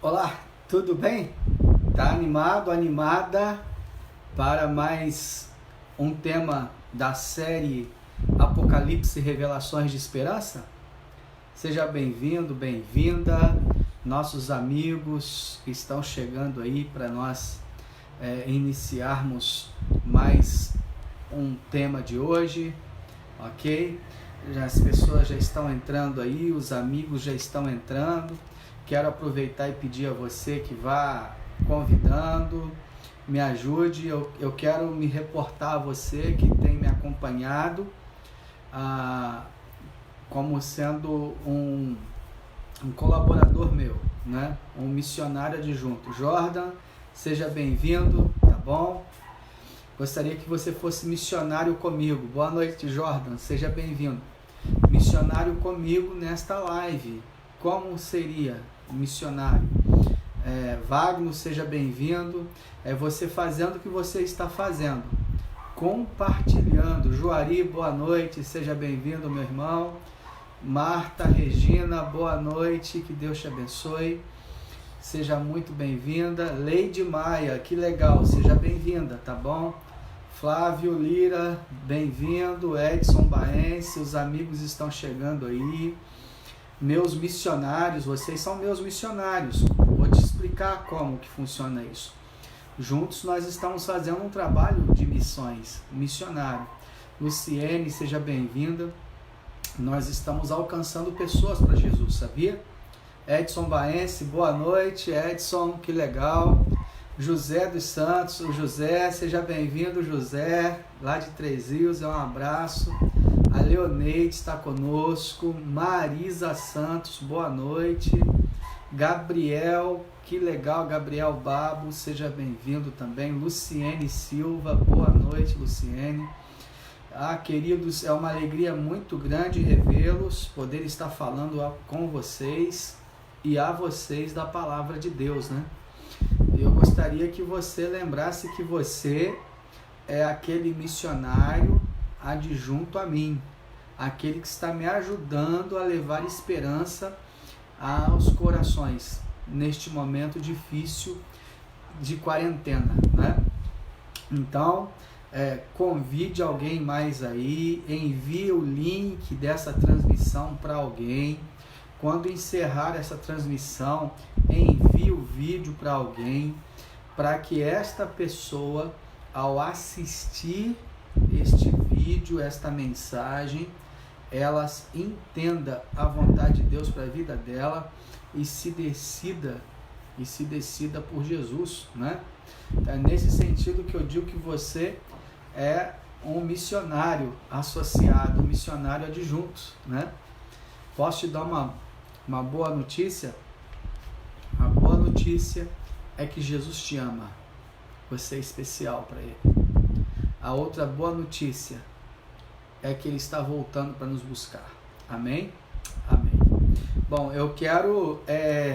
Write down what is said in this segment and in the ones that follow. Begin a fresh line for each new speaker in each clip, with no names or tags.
Olá, tudo bem? Tá animado, animada para mais um tema da série Apocalipse e Revelações de Esperança? Seja bem-vindo, bem-vinda, nossos amigos que estão chegando aí para nós iniciarmos mais um tema de hoje, ok? As pessoas já estão entrando aí, os amigos já estão entrando. Quero aproveitar e pedir a você que vá convidando, me ajude. Eu quero me reportar a você que tem me acompanhado como sendo um colaborador meu, né? Um missionário adjunto. Jordan, seja bem-vindo, tá bom? Gostaria que você fosse missionário comigo. Boa noite, Jordan, seja bem-vindo. Missionário comigo nesta live. Como seria missionário? Wagner, seja bem-vindo. É você fazendo o que você está fazendo, compartilhando. Juari, boa noite, seja bem-vindo, meu irmão. Marta, Regina, boa noite, que Deus te abençoe, seja muito bem-vinda. Leide Maia, que legal, seja bem-vinda, tá bom? Flávio Lira, bem-vindo. Edson Baense, os amigos estão chegando aí. Meus missionários, vocês são meus missionários. Vou te explicar como que funciona isso. Juntos nós estamos fazendo um trabalho de missões, missionário. Luciene, seja bem-vinda. Nós estamos alcançando pessoas para Jesus, sabia? Edson Baense, boa noite. Edson, que legal. José dos Santos, o José, seja bem-vindo, José, lá de Três Rios, um abraço. A Leoneide está conosco. Marisa Santos, boa noite. Gabriel, que legal, Gabriel Babo, seja bem-vindo também. Luciene Silva, boa noite, Luciene. Queridos, é uma alegria muito grande revê-los, poder estar falando com vocês e a vocês da palavra de Deus, né? Eu gostaria que você lembrasse que você é aquele missionário adjunto a mim, aquele que está me ajudando a levar esperança aos corações neste momento difícil de quarentena, né? Então, convide alguém mais aí, envie o link dessa transmissão para alguém. Quando encerrar essa transmissão, envie o vídeo para alguém, para que esta pessoa, ao assistir este vídeo, esta mensagem, ela entenda a vontade de Deus para a vida dela e se decida por Jesus, né? É nesse sentido que eu digo que você é um missionário associado, um missionário adjunto, né? Posso te dar uma boa notícia? A boa notícia é que Jesus te ama. Você é especial para Ele. A outra boa notícia é que Ele está voltando para nos buscar. Amém? Amém. Bom, eu quero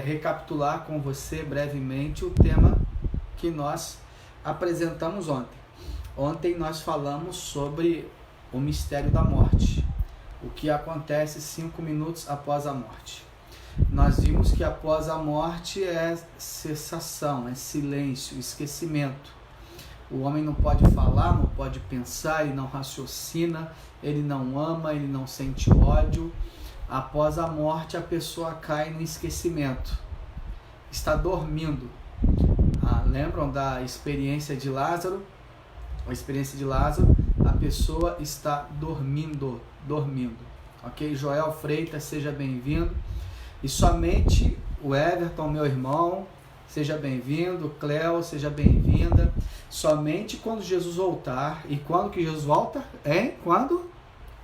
recapitular com você brevemente o tema que nós apresentamos ontem. Ontem nós falamos sobre o mistério da morte. O que acontece 5 minutos após a morte. Nós vimos que após a morte é cessação, é silêncio, esquecimento. O homem não pode falar, não pode pensar, ele não raciocina, ele não ama, ele não sente ódio. Após a morte, a pessoa cai no esquecimento, está dormindo. Lembram da experiência de Lázaro? A experiência de Lázaro, a pessoa está dormindo. Ok? Joel Freitas, seja bem-vindo. E somente o Everton, meu irmão, seja bem-vindo. Cleo, seja bem-vinda. Somente quando Jesus voltar. E quando que Jesus volta? Quando?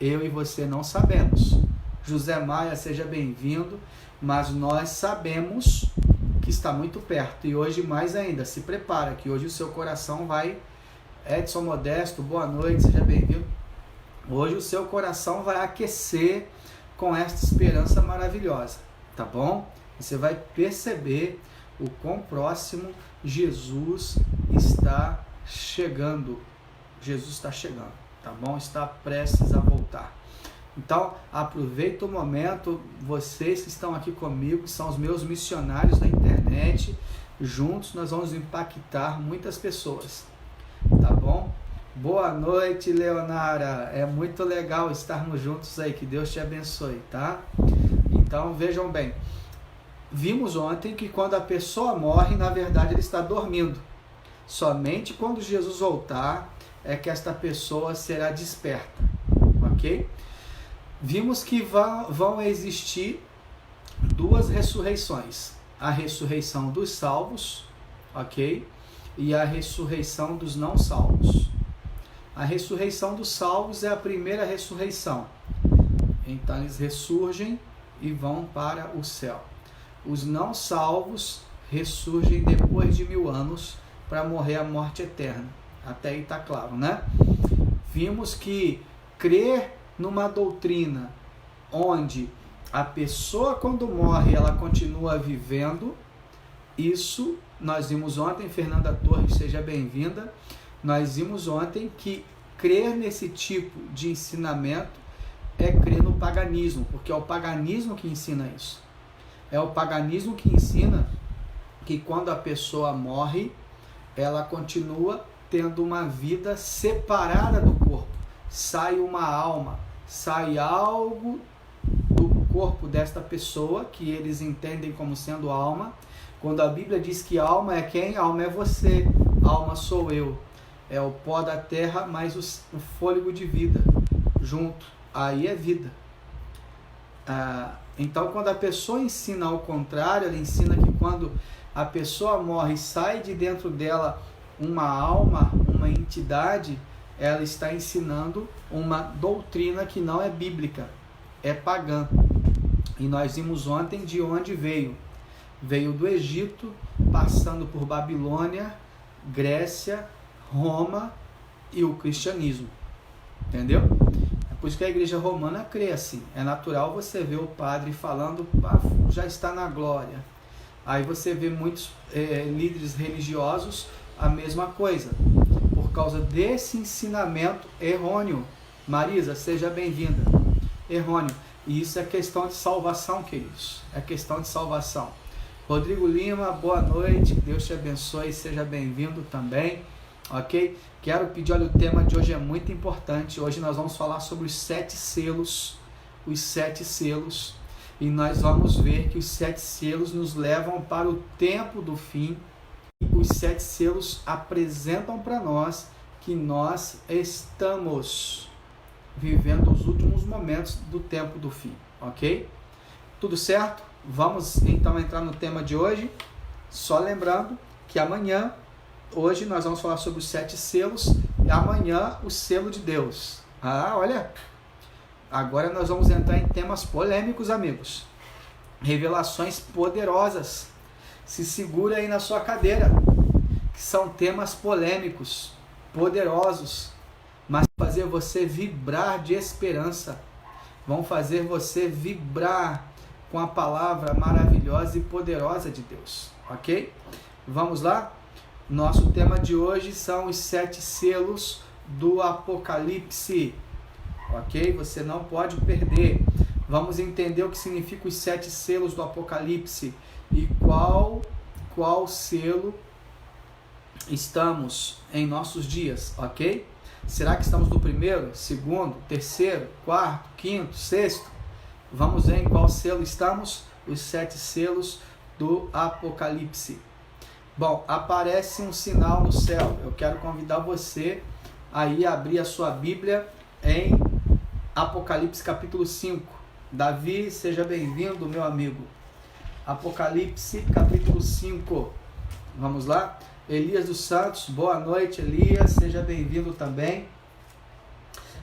Eu e você não sabemos. José Maia, seja bem-vindo. Mas nós sabemos que está muito perto. E hoje mais ainda, se prepara, que hoje o seu coração vai... Edson Modesto, boa noite, seja bem-vindo. Hoje o seu coração vai aquecer com esta esperança maravilhosa, tá bom? Você vai perceber o quão próximo Jesus está chegando. Jesus está chegando, tá bom? Está prestes a voltar. Então, aproveita o momento, vocês que estão aqui comigo, são os meus missionários da internet, juntos nós vamos impactar muitas pessoas, tá bom? Boa noite, Leonara, é muito legal estarmos juntos aí, que Deus te abençoe, tá? Então, vejam bem, vimos ontem que quando a pessoa morre, na verdade ele está dormindo, somente quando Jesus voltar é que esta pessoa será desperta, ok? Vimos que vão existir duas ressurreições, a ressurreição dos salvos, ok? E a ressurreição dos não salvos. A ressurreição dos salvos é a primeira ressurreição, então eles ressurgem e vão para o céu. Os não salvos ressurgem depois de 1000 anos para morrer a morte eterna, até aí está claro, né? Vimos que crer numa doutrina onde a pessoa quando morre ela continua vivendo, isso nós vimos ontem, Fernanda Torres, seja bem-vinda, nós vimos ontem que crer nesse tipo de ensinamento é crer no paganismo, porque é o paganismo que ensina isso, é o paganismo que ensina que quando a pessoa morre, ela continua tendo uma vida separada do corpo, sai uma alma, sai algo do corpo desta pessoa, que eles entendem como sendo alma. Quando a Bíblia diz que alma é quem? Alma é você, alma sou eu. É o pó da terra mais o fôlego de vida junto. Aí é vida. Então, quando a pessoa ensina ao contrário, ela ensina que quando a pessoa morre, sai de dentro dela uma alma, uma entidade, ela está ensinando uma doutrina que não é bíblica, é pagã. E nós vimos ontem de onde veio. Veio do Egito, passando por Babilônia, Grécia, Roma e o cristianismo. Entendeu? É por isso que a igreja romana crê assim. É natural você ver o padre falando, já está na glória. Aí você vê muitos líderes religiosos a mesma coisa, por causa desse ensinamento errôneo. Marisa, seja bem-vinda. Errôneo. E isso é questão de salvação, queridos. É questão de salvação. Rodrigo Lima, boa noite. Deus te abençoe. Seja bem-vindo também. Ok? Quero pedir, olha, o tema de hoje é muito importante. Hoje nós vamos falar sobre os 7 selos. Os 7 selos. E nós vamos ver que os 7 selos nos levam para o tempo do fim. Os 7 selos apresentam para nós que nós estamos vivendo os últimos momentos do tempo do fim, ok? Tudo certo? Vamos então entrar no tema de hoje. Só lembrando que hoje nós vamos falar sobre os 7 selos e amanhã o selo de Deus. Olha, agora nós vamos entrar em temas polêmicos, amigos. Revelações poderosas. Se segura aí na sua cadeira, que são temas polêmicos, poderosos, mas fazer você vibrar de esperança, vão fazer você vibrar com a palavra maravilhosa e poderosa de Deus, ok? Vamos lá? Nosso tema de hoje são os 7 selos do Apocalipse, ok? Você não pode perder. Vamos entender o que significa os 7 selos do Apocalipse e qual selo estamos em nossos dias, ok? Será que estamos no primeiro, segundo, terceiro, quarto, quinto, sexto? Vamos ver em qual selo estamos? Os 7 selos do Apocalipse. Bom, aparece um sinal no céu. Eu quero convidar você aí a abrir a sua Bíblia em Apocalipse capítulo 5. Davi, seja bem-vindo, meu amigo. Apocalipse capítulo 5. Vamos lá? Elias dos Santos, boa noite, Elias, seja bem-vindo também.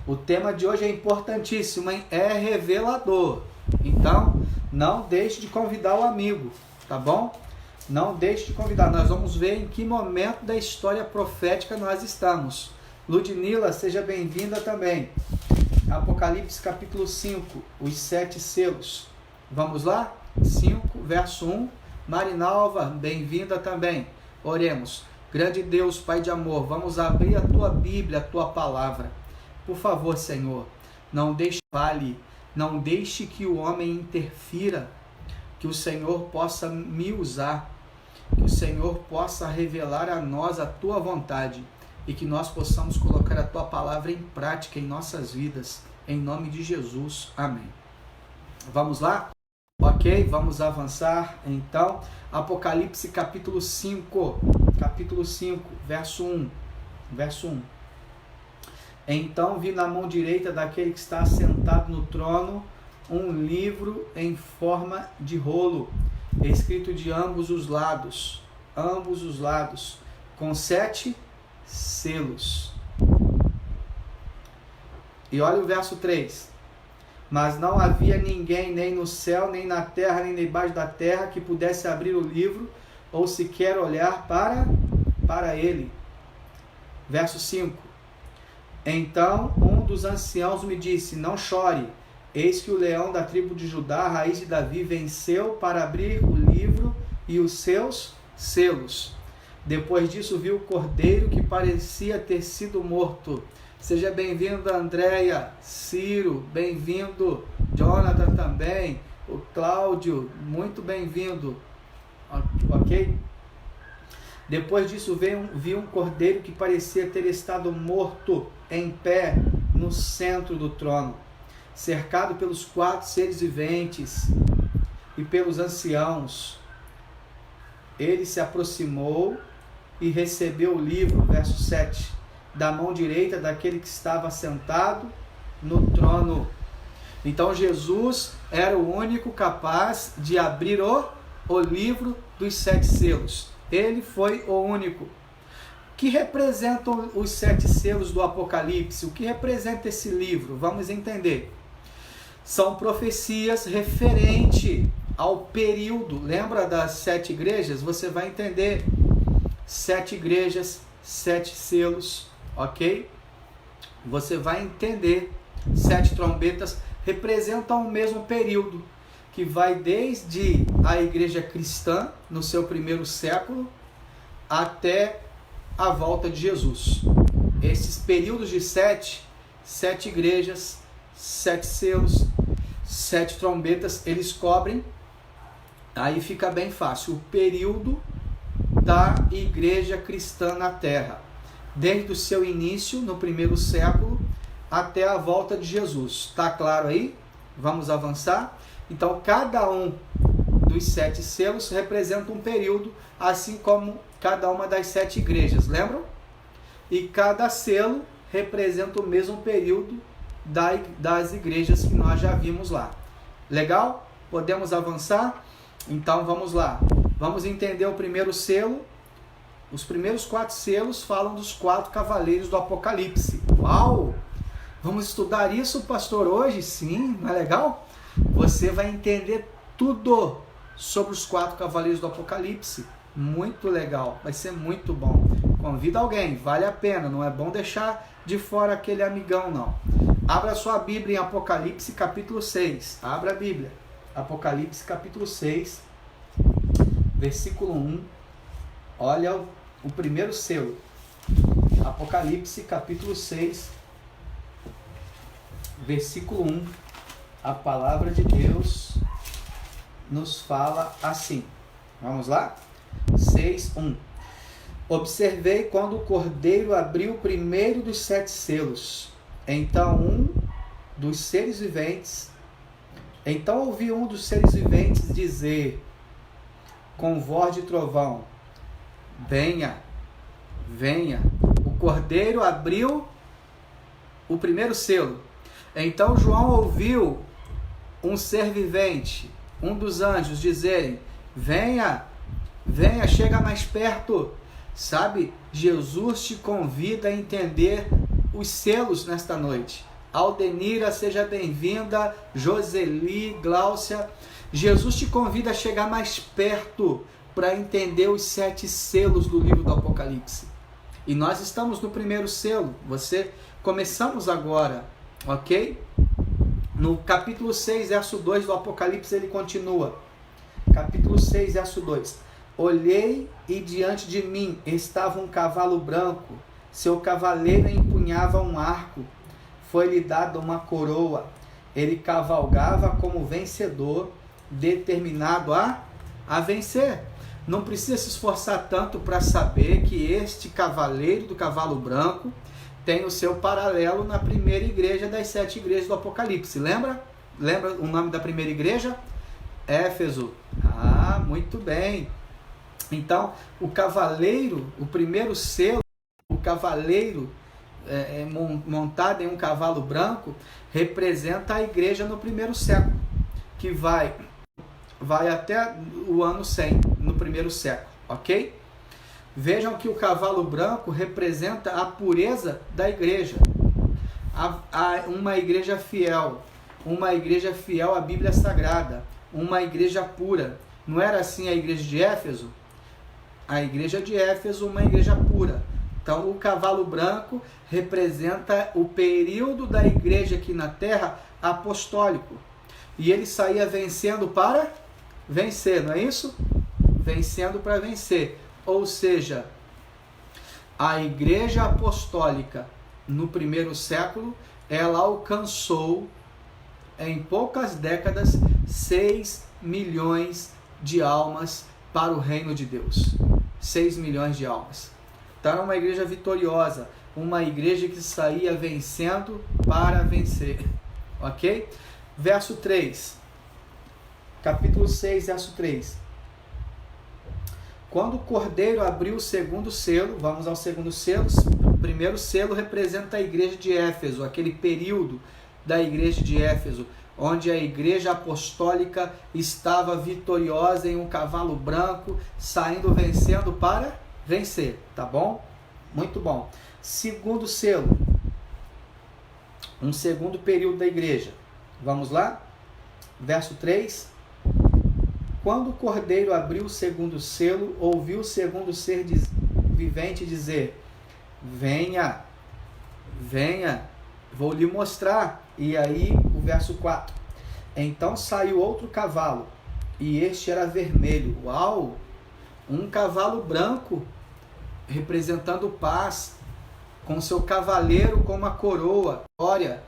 O tema de hoje é importantíssimo, hein? É revelador. Então, não deixe de convidar o amigo, tá bom? Não deixe de convidar. Nós vamos ver em que momento da história profética nós estamos. Ludmila, seja bem-vinda também. Apocalipse capítulo 5, os 7 selos. Vamos lá? 5, verso 1. Marinalva, bem-vinda também. Oremos. Grande Deus, Pai de amor, vamos abrir a Tua Bíblia, a Tua palavra. Por favor, Senhor, não deixe vale, não deixe que o homem interfira, que o Senhor possa me usar, que o Senhor possa revelar a nós a tua vontade e que nós possamos colocar a tua palavra em prática em nossas vidas, em nome de Jesus, amém. Vamos lá? Ok, vamos avançar então. Apocalipse capítulo 5, verso 1. Então vi na mão direita daquele que está sentado no trono um livro em forma de rolo, escrito de ambos os lados, com 7 selos. E olha o verso 3. Mas não havia ninguém, nem no céu, nem na terra, nem debaixo da terra, que pudesse abrir o livro, ou sequer olhar para ele. Verso 5. Então um dos anciãos me disse: não chore, eis que o leão da tribo de Judá, a raiz de Davi, venceu para abrir o livro e os seus selos. Depois disso vi o cordeiro que parecia ter sido morto. Seja bem-vindo, Andréia, Ciro, bem-vindo, Jonathan também, o Cláudio, muito bem-vindo, ok? Depois disso vi um cordeiro que parecia ter estado morto em pé no centro do trono, cercado pelos 4 seres viventes e pelos anciãos. Ele se aproximou e recebeu o livro, verso 7, da mão direita daquele que estava sentado no trono. Então Jesus era o único capaz de abrir o livro dos 7 selos. Ele foi o único. O que representam os 7 selos do Apocalipse? O que representa esse livro? Vamos entender. São profecias referente ao período. Lembra das 7 igrejas? Você vai entender. 7 igrejas, 7 selos, ok? Você vai entender. 7 trombetas representam o mesmo período, que vai desde a igreja cristã, no seu primeiro século, até a volta de Jesus. Esses períodos de 7 igrejas, 7 selos, 7 trombetas, eles cobrem, aí fica bem fácil, o período da igreja cristã na terra, desde o seu início, no primeiro século, até a volta de Jesus. Está claro aí? Vamos avançar? Então, cada um dos 7 selos representa um período, assim como cada uma das 7 igrejas, lembram? E cada selo representa o mesmo período das igrejas que nós já vimos lá. Legal? Podemos avançar? Então, vamos lá. Vamos entender o primeiro selo. Os primeiros 4 selos falam dos 4 cavaleiros do Apocalipse. Uau! Vamos estudar isso, pastor, hoje? Sim, não é legal? Você vai entender tudo sobre os 4 cavaleiros do Apocalipse. Muito legal, vai ser muito bom. Convida alguém, vale a pena, não é bom deixar de fora aquele amigão, não. Abra sua Bíblia em Apocalipse capítulo 6. Abra a Bíblia. Apocalipse capítulo 6, versículo 1. Olha o primeiro selo. Apocalipse capítulo 6, versículo 1. A palavra de Deus nos fala assim. Vamos lá? 6:1. Observei quando o cordeiro abriu o primeiro dos 7 selos. Então ouvi um dos seres viventes dizer, com voz de trovão: venha, venha. O cordeiro abriu o primeiro selo. Então João ouviu um ser vivente, um dos anjos, dizerem: venha, venha, chega mais perto. Sabe, Jesus te convida a entender os selos nesta noite. Aldenira, seja bem-vinda. Joseli, Gláucia. Jesus te convida a chegar mais perto para entender os 7 selos do livro do Apocalipse. E nós estamos no primeiro selo. Começamos agora, ok? No capítulo 6, verso 2 do Apocalipse, ele continua. Capítulo 6, verso 2. Olhei e diante de mim estava um cavalo branco. Seu cavaleiro empunhava um arco. foi-lhe dada uma coroa. Ele cavalgava como vencedor, determinado a vencer. Não precisa se esforçar tanto para saber que este cavaleiro do cavalo branco tem o seu paralelo na primeira igreja das 7 igrejas do Apocalipse. Lembra? Lembra o nome da primeira igreja? Éfeso. Ah, muito bem. Então, o cavaleiro, o primeiro selo, o cavaleiro montado em um cavalo branco, representa a igreja no primeiro século, que vai até o ano 100, no primeiro século, ok? Vejam que o cavalo branco representa a pureza da igreja, uma igreja fiel à Bíblia Sagrada, uma igreja pura. Não era assim a igreja de Éfeso? A igreja de Éfeso, uma igreja pura. Então, o cavalo branco representa o período da igreja aqui na terra apostólico. E ele saía vencendo para vencer, não é isso? Vencendo para vencer. Ou seja, a igreja apostólica no primeiro século, ela alcançou em poucas décadas 6 milhões de almas para o reino de Deus. 6 milhões de almas. Então era uma igreja vitoriosa, uma igreja que saía vencendo para vencer. Ok? Verso 3. Capítulo 6, verso 3. Quando o cordeiro abriu o segundo selo, vamos ao segundo selo. O primeiro selo representa a igreja de Éfeso, aquele período da igreja de Éfeso, onde a igreja apostólica estava vitoriosa em um cavalo branco, saindo vencendo para vencer, tá bom? Muito bom. Segundo selo, um segundo período da igreja. Vamos lá? Verso 3. Quando o cordeiro abriu o segundo selo, ouviu o segundo ser vivente dizer: venha, venha, vou lhe mostrar. E aí, o verso 4. Então saiu outro cavalo, e este era vermelho. Uau! Um cavalo branco, representando paz, com seu cavaleiro com uma coroa. Olha,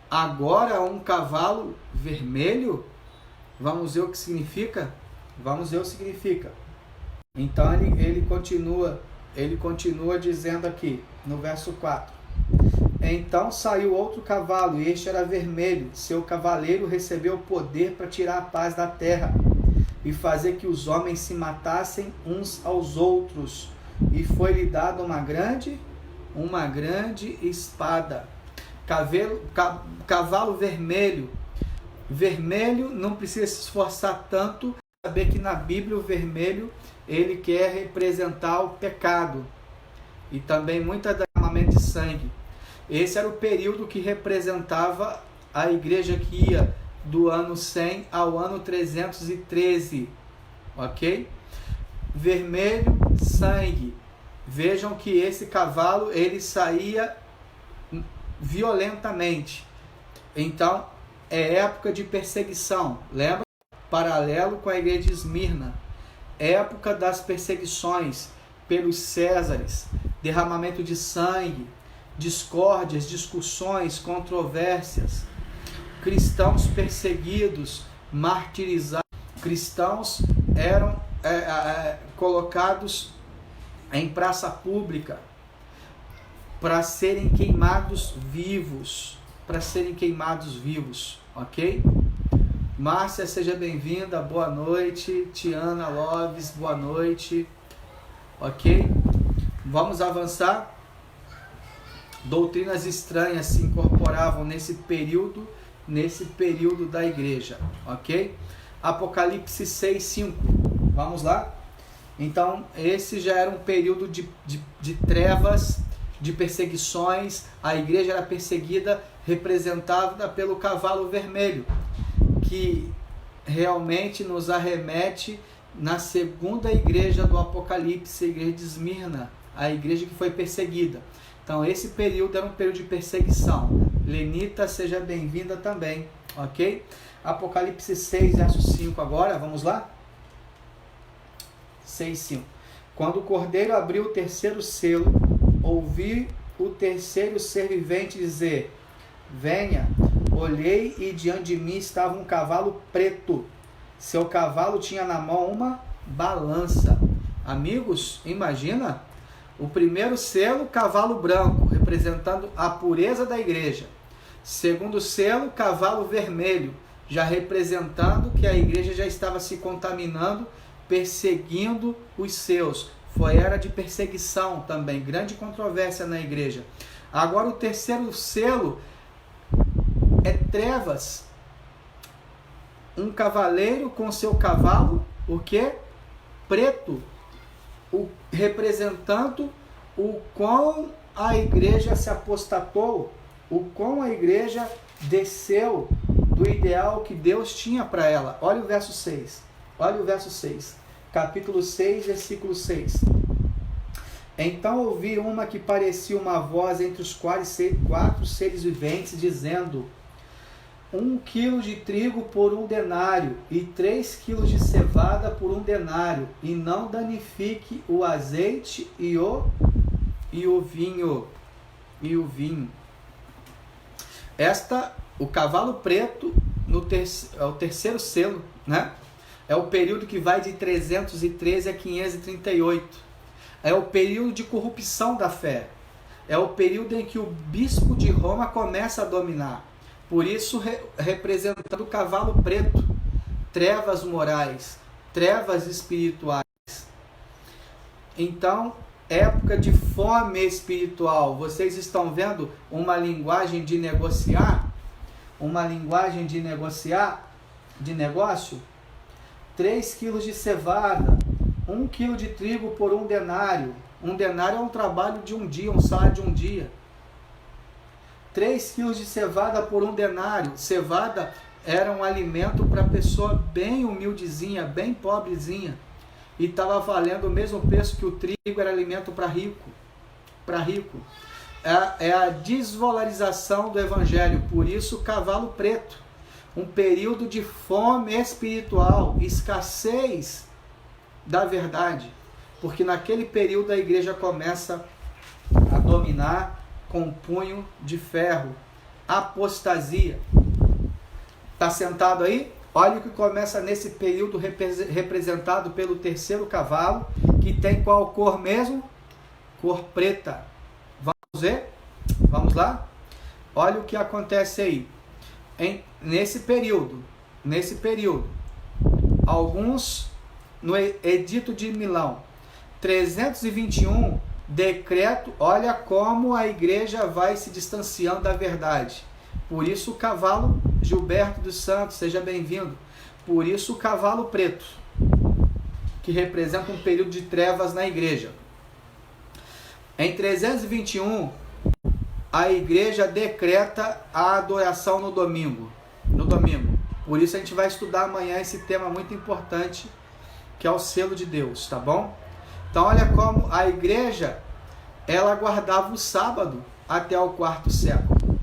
agora um cavalo vermelho? Vamos ver o que significa? Vamos ver o que significa. Então ele continua dizendo aqui, no verso 4. Então saiu outro cavalo, e este era vermelho. Seu cavaleiro recebeu poder para tirar a paz da terra e fazer que os homens se matassem uns aos outros. E foi-lhe dada uma grande espada. Cavalo vermelho. Vermelho, não precisa se esforçar tanto. Saber que na Bíblia o vermelho, ele quer representar o pecado. E também muita derramamento de sangue. Esse era o período que representava a igreja que ia do ano 100 ao ano 313, ok? Vermelho, sangue. Vejam que esse cavalo, ele saía violentamente. Então, é época de perseguição. Lembra? Paralelo com a igreja de Esmirna. Época das perseguições pelos Césares, derramamento de sangue, discórdias, discussões, controvérsias, cristãos perseguidos, martirizados. Cristãos eram colocados em praça pública para serem queimados vivos, ok? Márcia, seja bem-vinda, boa noite. Tiana Loves, boa noite, ok? Vamos avançar. Doutrinas estranhas se incorporavam nesse período da igreja, ok? Apocalipse 6:5, vamos lá? Então, esse já era um período de trevas, de perseguições. A igreja era perseguida, representada pelo cavalo vermelho, que realmente nos arremete na segunda igreja do Apocalipse, a igreja de Esmirna, a igreja que foi perseguida. Então, esse período era um período de perseguição. Lenita, seja bem-vinda também, ok? Apocalipse 6, verso 5 agora, vamos lá? 6:5. Quando o cordeiro abriu o terceiro selo, ouvi o terceiro ser vivente dizer: venha. Olhei e diante de mim estava um cavalo preto. Seu cavalo tinha na mão uma balança. Amigos, imagina, o primeiro selo, cavalo branco, representando a pureza da igreja. Segundo selo, cavalo vermelho, já representando que a igreja já estava se contaminando, perseguindo os seus. Foi era de perseguição também, grande controvérsia na igreja. Agora o terceiro selo é trevas. Um cavaleiro com seu cavalo, o quê? Preto, representando o quão a igreja se apostatou, o quão a igreja desceu do ideal que Deus tinha para ela. Olha o verso 6. Olha o verso 6. Capítulo 6, versículo 6. Então ouvi uma que parecia uma voz entre os quatro seres viventes, dizendo: 1 quilo de trigo por 1 denário, e 3 quilos de cevada por 1 denário, e não danifique o azeite e o vinho. O cavalo preto é o terceiro selo, né? É o período que vai de 313 a 538. É o período de corrupção da fé. É o período em que o bispo de Roma começa a dominar. Por isso, representando o cavalo preto, trevas morais, trevas espirituais. Então, época de fome espiritual. Vocês estão vendo uma linguagem de negociar? Uma linguagem de negociar, de negócio? 3 quilos de cevada, 1 quilo de trigo por 1 denário. 1 denário é um trabalho de um dia, um salário de um dia. 3 quilos de cevada por 1 denário. Cevada era um alimento para pessoa bem humildezinha, bem pobrezinha. E estava valendo o mesmo preço que o trigo, era alimento para rico. Para rico. É a desvalorização do evangelho. Por isso, cavalo preto. Um período de fome espiritual, escassez da verdade. Porque naquele período a igreja começa a dominar com punho de ferro. Apostasia. Está sentado aí? Olha o que começa nesse período representado pelo terceiro cavalo, que tem qual cor mesmo? Cor preta. Vamos ver? Vamos lá? Olha o que acontece aí. Nesse período, alguns no Edito de Milão, 321, decreto, olha como a igreja vai se distanciando da verdade. Por isso o cavalo, Gilberto dos Santos, seja bem-vindo. Por isso o cavalo preto, que representa um período de trevas na igreja. Em 321, a igreja decreta a adoração no domingo. Por isso a gente vai estudar amanhã esse tema muito importante, que é o selo de Deus, tá bom? Então olha como a igreja, ela guardava o sábado até o 4º século.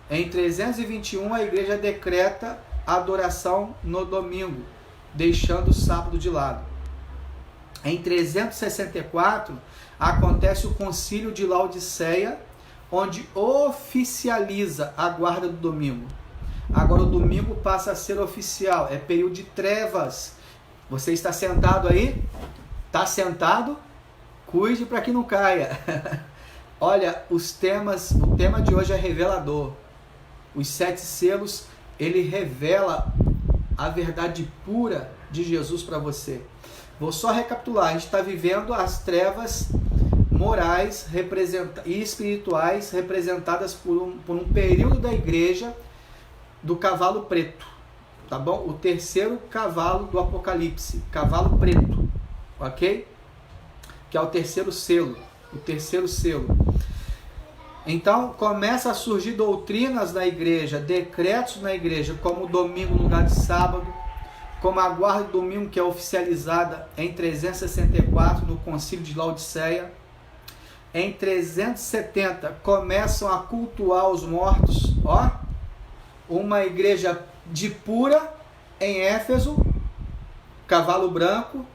Em 321 a igreja decreta a adoração no domingo, deixando o sábado de lado. Em 364 acontece o concílio de Laodiceia, onde oficializa a guarda do domingo. Agora o domingo passa a ser oficial, é período de trevas. Você está sentado aí? Está sentado? Cuide para que não caia. Olha, o tema de hoje é revelador. Os 7 selos, ele revela a verdade pura de Jesus para você. Vou só recapitular, a gente está vivendo as trevas morais e espirituais representadas por um período da igreja do cavalo preto, tá bom? O terceiro cavalo do Apocalipse, cavalo preto, ok? Que é o terceiro selo, Então, começa a surgir doutrinas na igreja, decretos na igreja, como o domingo no lugar de sábado, como a guarda do domingo, que é oficializada em 364 no concílio de Laodiceia. Em 370 começam a cultuar os mortos, uma igreja de pura em Éfeso, cavalo branco,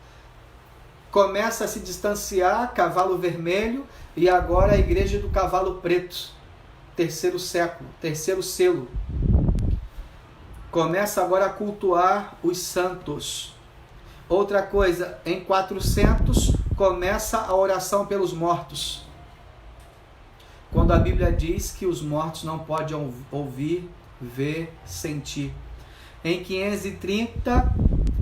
começa a se distanciar, cavalo vermelho, e agora a igreja do cavalo preto. terceiro século, terceiro selo. Começa agora a cultuar os santos. Outra coisa, em 400 começa a oração pelos mortos. Quando a Bíblia diz que os mortos não podem ouvir, ver, sentir. Em 530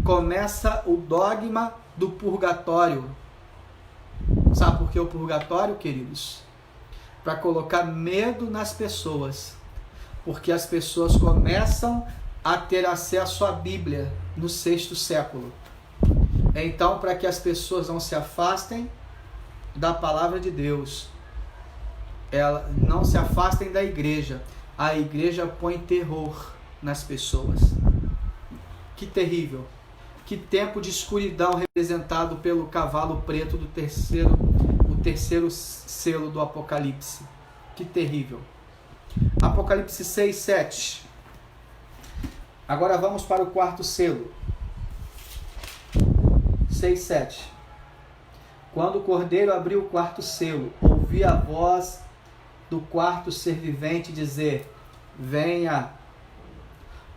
começa o dogma do purgatório. Sabe por que o purgatório, queridos? Para colocar medo nas pessoas. Porque as pessoas começam a ter acesso à Bíblia no 6º século. Então, para que as pessoas não se afastem da palavra de Deus, não se afastem da igreja, a igreja põe terror nas pessoas. Que terrível! Que tempo de escuridão representado pelo cavalo preto do terceiro selo do Apocalipse. Que terrível! Apocalipse 6, 7. Agora vamos para o 4º selo. 6, 7. Quando o Cordeiro abriu o 4º selo, ouvi a voz do 4º ser vivente dizer: venha.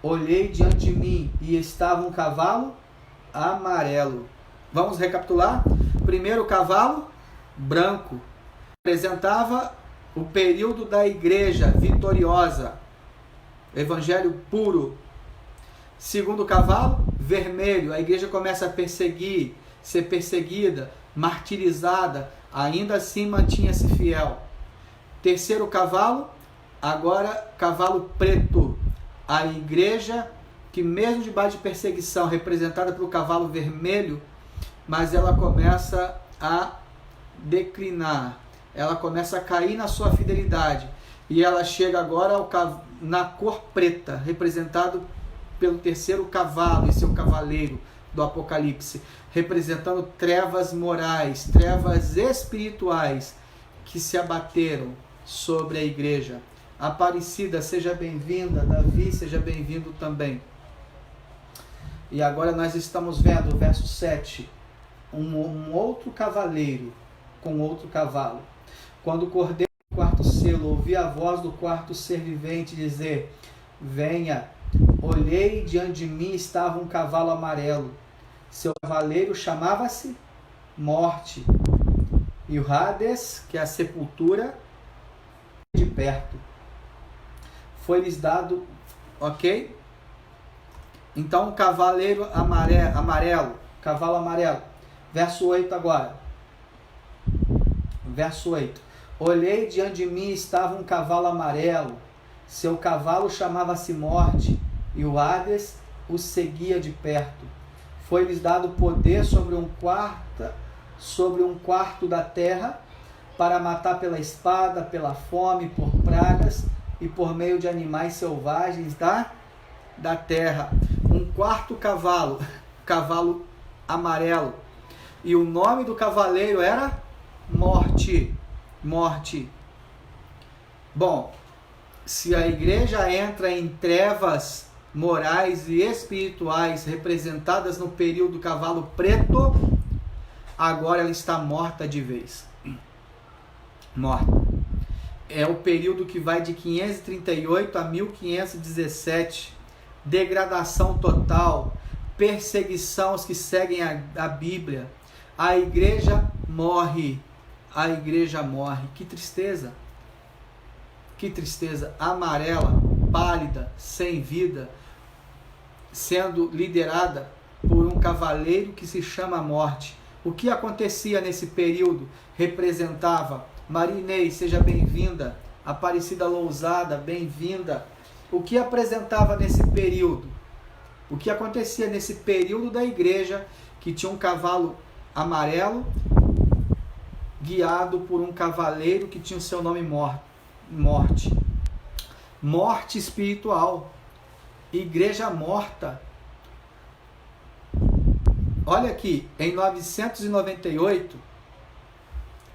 Olhei diante de mim e estava um cavalo amarelo. Vamos recapitular? Primeiro, cavalo branco. Representava o período da igreja vitoriosa. Evangelho puro. Segundo cavalo, vermelho. A igreja começa a perseguir, ser perseguida, martirizada. Ainda assim mantinha-se fiel. Terceiro cavalo, agora cavalo preto. A igreja que mesmo debaixo de perseguição, representada pelo cavalo vermelho, mas ela começa a declinar. Ela começa a cair na sua fidelidade. E ela chega agora na cor preta, representado pelo terceiro cavalo e seu cavaleiro do Apocalipse, representando trevas morais, trevas espirituais que se abateram sobre a igreja. Aparecida, seja bem-vinda. Davi, seja bem-vindo também. E agora nós estamos vendo o verso 7, um outro cavaleiro com outro cavalo. Quando o Cordeiro do 4º selo ouvi a voz do 4º ser vivente dizer: venha. Olhei, diante de mim estava um cavalo amarelo. Seu cavaleiro chamava-se Morte. E o Hades, que é a sepultura, de perto. Foi-lhes dado, ok? Então, cavaleiro amarelo, cavalo amarelo. Verso 8 agora. Verso 8. Olhei, diante de mim estava um cavalo amarelo. Seu cavalo chamava-se Morte, e o Hades o seguia de perto. Foi-lhes dado poder sobre um quarto da terra, para matar pela espada, pela fome, por pragas e por meio de animais selvagens da terra. Um quarto cavalo, cavalo amarelo. E o nome do cavaleiro era Morte. Morte. Bom, se a igreja entra em trevas morais e espirituais representadas no período do cavalo preto, agora ela está morta de vez. Morta. É o período que vai de 538 a 1517. Degradação total, perseguição aos que seguem a Bíblia. A igreja morre. A igreja morre. Que tristeza. Que tristeza. Amarela, pálida, sem vida, sendo liderada por um cavaleiro que se chama Morte. O que acontecia nesse período? Representava Maria Inês, seja bem-vinda. Aparecida Lousada, bem-vinda. O que apresentava nesse período? O que acontecia nesse período da igreja, que tinha um cavalo amarelo, guiado por um cavaleiro que tinha o seu nome Morte. Morte espiritual. Igreja morta. Olha aqui, em 998,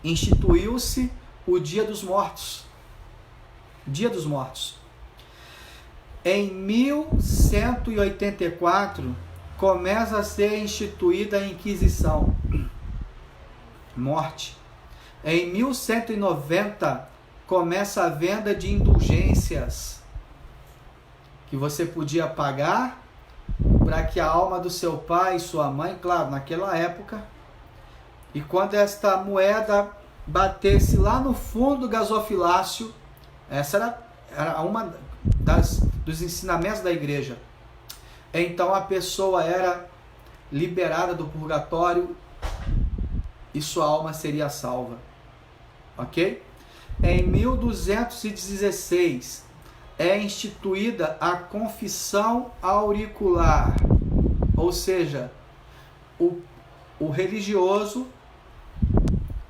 instituiu-se o Dia dos Mortos. Dia dos Mortos. Em 1184, começa a ser instituída a Inquisição. Morte. Em 1190, começa a venda de indulgências que você podia pagar para que a alma do seu pai e sua mãe, claro, naquela época, e quando esta moeda batesse lá no fundo do gasofilácio, essa era uma dos ensinamentos da igreja. Então a pessoa era liberada do purgatório e sua alma seria salva. Ok? Em 1216 é instituída a confissão auricular, ou seja, o religioso,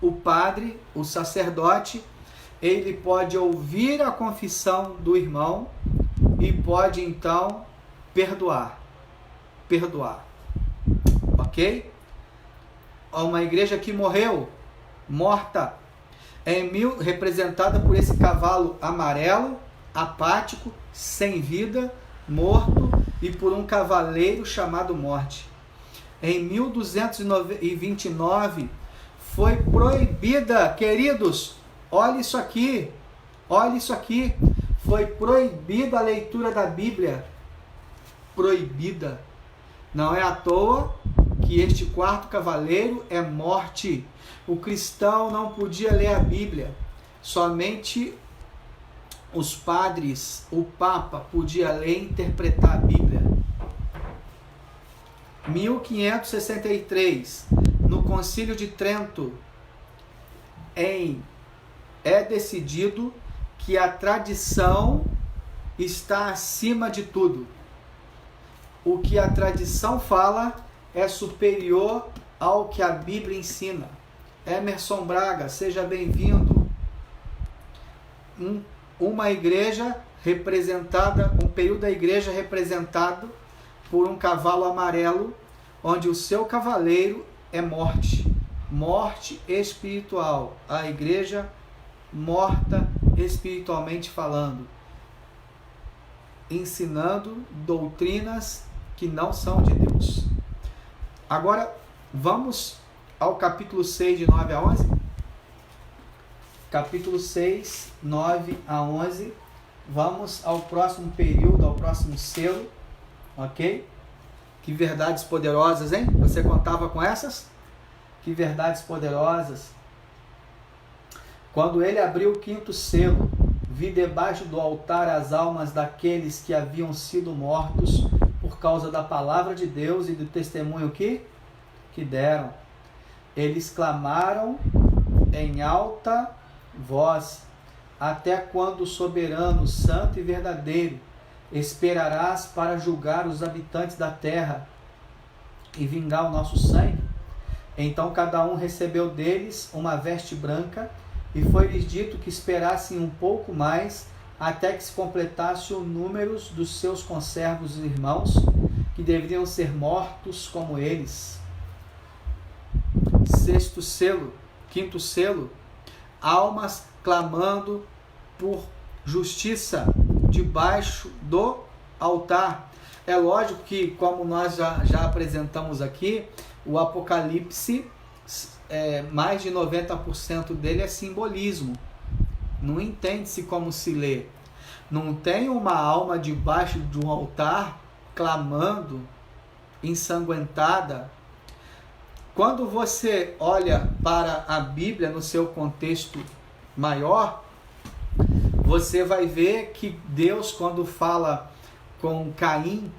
o padre, o sacerdote, ele pode ouvir a confissão do irmão e pode então perdoar. Ok? Uma igreja que morta, representada por esse cavalo amarelo, apático, sem vida, morto, e por um cavaleiro chamado Morte. Em 1229 foi proibida, queridos, olha isso aqui, foi proibida a leitura da Bíblia. Proibida. Não é à toa que este quarto cavaleiro é Morte. O cristão não podia ler a Bíblia. Somente os padres, o Papa, podia ler e interpretar a Bíblia. 1563, no Concílio de Trento, é decidido que a tradição está acima de tudo. O que a tradição fala é superior ao que a Bíblia ensina. Emerson Braga, seja bem-vindo. Uma igreja representada, um período da igreja representado por um cavalo amarelo, onde o seu cavaleiro é morte. Morte espiritual. A igreja morta espiritualmente falando. Ensinando doutrinas que não são de Deus. Agora, vamos ao capítulo 6, de 9 a 11. Capítulo 6, 9 a 11. Vamos ao próximo período, ao próximo selo. Ok? Que verdades poderosas, hein? Você contava com essas? Que verdades poderosas. Quando ele abriu o quinto selo, vi debaixo do altar as almas daqueles que haviam sido mortos por causa da palavra de Deus e do testemunho que deram. Eles clamaram em alta voz: até quando, soberano, santo e verdadeiro, esperarás para julgar os habitantes da terra e vingar o nosso sangue? Então cada um recebeu deles uma veste branca, e foi-lhes dito que esperassem um pouco mais, até que se completasse o número dos seus conservos e irmãos, que deveriam ser mortos como eles. Sexto selo, quinto selo, almas clamando por justiça debaixo do altar. É lógico que, como nós já apresentamos aqui, o Apocalipse, mais de 90% dele é simbolismo. Não entende-se como se lê. Não tem uma alma debaixo de um altar clamando, ensanguentada. Quando você olha para a Bíblia no seu contexto maior, você vai ver que Deus, quando fala com Caim,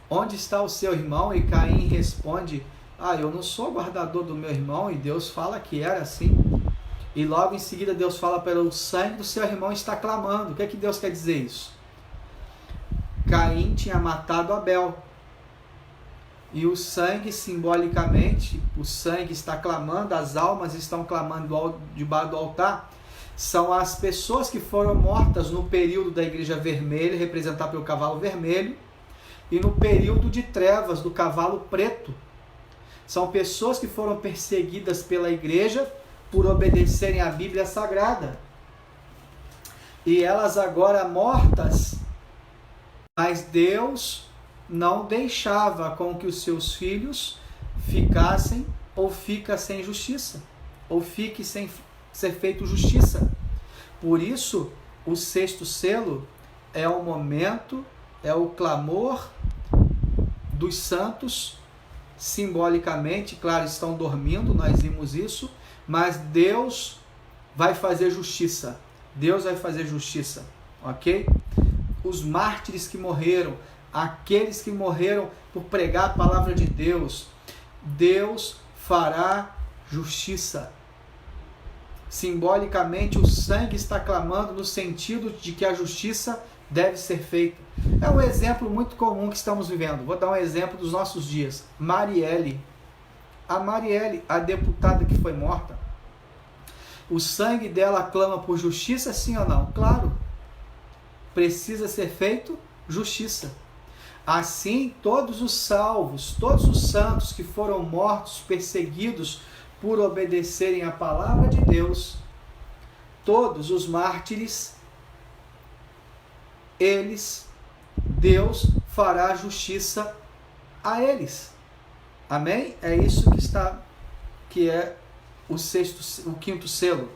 onde está o seu irmão? E Caim responde: eu não sou guardador do meu irmão. E Deus fala que era assim. E logo em seguida Deus fala: pelo sangue do seu irmão está clamando. O que é que Deus quer dizer isso? Caim tinha matado Abel. E o sangue, simbolicamente, o sangue está clamando, as almas estão clamando debaixo do altar. São as pessoas que foram mortas no período da igreja vermelha, representada pelo cavalo vermelho, e no período de trevas do cavalo preto. São pessoas que foram perseguidas pela igreja por obedecerem à Bíblia Sagrada. E elas agora mortas, mas Deus não deixava com que os seus filhos ficassem ou fiquem sem justiça, ou fique sem ser feito justiça. Por isso, o sexto selo é o momento, é o clamor dos santos, simbolicamente, claro, estão dormindo, nós vimos isso, mas Deus vai fazer justiça. Deus vai fazer justiça, ok? Os mártires que morreram, aqueles que morreram por pregar a palavra de Deus, Deus fará justiça. Simbolicamente, o sangue está clamando no sentido de que a justiça deve ser feita. É um exemplo muito comum que estamos vivendo. Vou dar um exemplo dos nossos dias. Marielle. A Marielle, a deputada que foi morta, o sangue dela clama por justiça, sim ou não? Claro. Precisa ser feito justiça. Assim, todos os salvos, todos os santos que foram mortos, perseguidos por obedecerem a palavra de Deus, todos os mártires, Deus fará justiça a eles. Amém? É isso que é o quinto selo.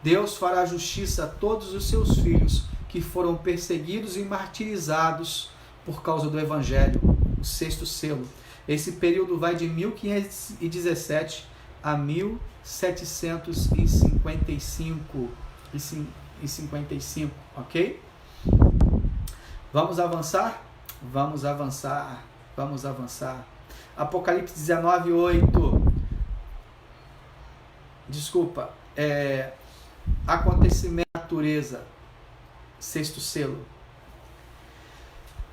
Deus fará justiça a todos os seus filhos que foram perseguidos e martirizados por causa do Evangelho. O sexto selo. Esse período vai de 1517 a 1755, ok? Vamos avançar? Vamos avançar. Apocalipse 19, 8. Desculpa. Acontecimento da natureza. Sexto selo.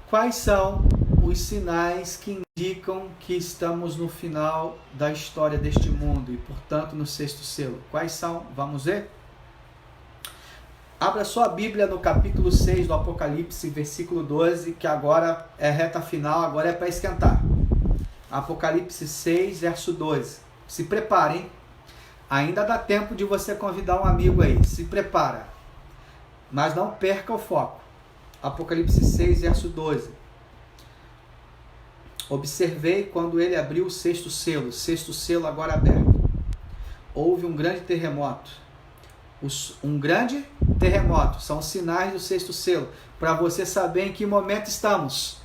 Quais são os sinais que indicam que estamos no final da história deste mundo e, portanto, no sexto selo? Quais são? Vamos ver? Abra sua Bíblia no capítulo 6 do Apocalipse, versículo 12, que agora é reta final, agora é para esquentar. Apocalipse 6, verso 12. Se preparem. Ainda dá tempo de você convidar um amigo aí. Se prepara. Mas não perca o foco. Apocalipse 6, verso 12. Observei quando ele abriu o sexto selo agora aberto. Houve um grande terremoto. Um grande terremoto, são sinais do sexto selo, para você saber em que momento estamos.